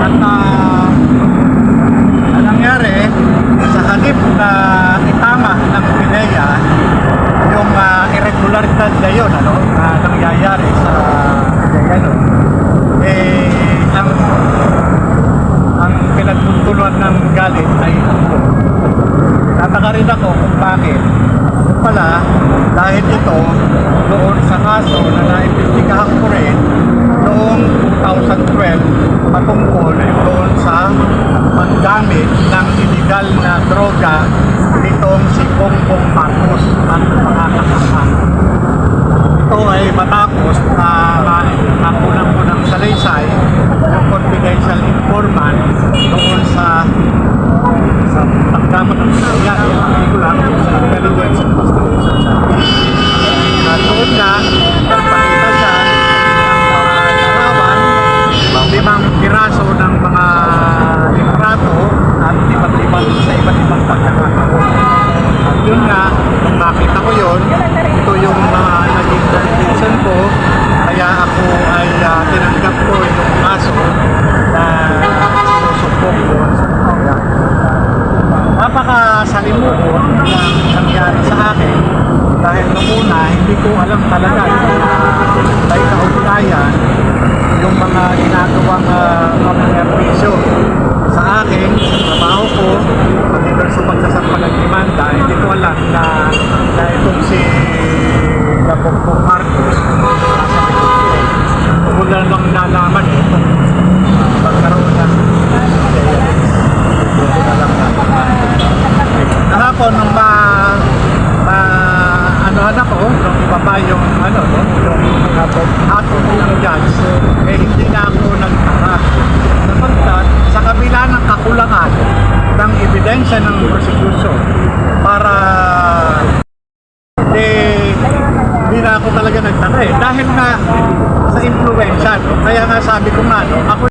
At ang nangyari, sa halip na itama ng PIDEA yung irregularidad na yun, na nangyayari sa PIDEA nun, ang pinagtutulungan ng galit ay ito. Tataka rin ako kung bakit. Yung pala, dahil ito, doon sa kaso na naimbestigahan ko rin noong 2012 patungkol doon sa paggamit ng illegal na droga nitong si Bongbong Marcos at mga kasama. Ito ay matapos na nakulang ko ng salaysay ng confidential informant doon sa paggamit ng yan, particular sa intelligence investigation service. At doon na, nagpakita siya ng larawan, 5 piraso ng mga litrato at iba't-ibang sa iba't-ibang pagkakataon. At yun nga, nung nakita ko yun, ito yung naging intention ko, kaya ako ay tinanggap ko yung kaso na sinusupok doon sa PIDEA. Napakasalimuot na nangyari sa akin dahil noong una hindi ko alam talaga may kaugnayan yung mga ginagawang pamangyarisyo sa akin, sa trabaho ko, pati doon sa pagsasampa ng demanda. Hindi ko alam na itong si Bongbong Marcos nasa likod ko. Wala nang nalaman itong pagkaroon ng ako nung ano ako, nung ibaba yung yung ato ng judge, hindi na ako nagtaka. Sapagkat sa kabila ng kakulangan ng ebidensya ng prosecution para hindi na ako talaga nagtaka dahil nga sa influensya, kaya nga sabi ko nga ako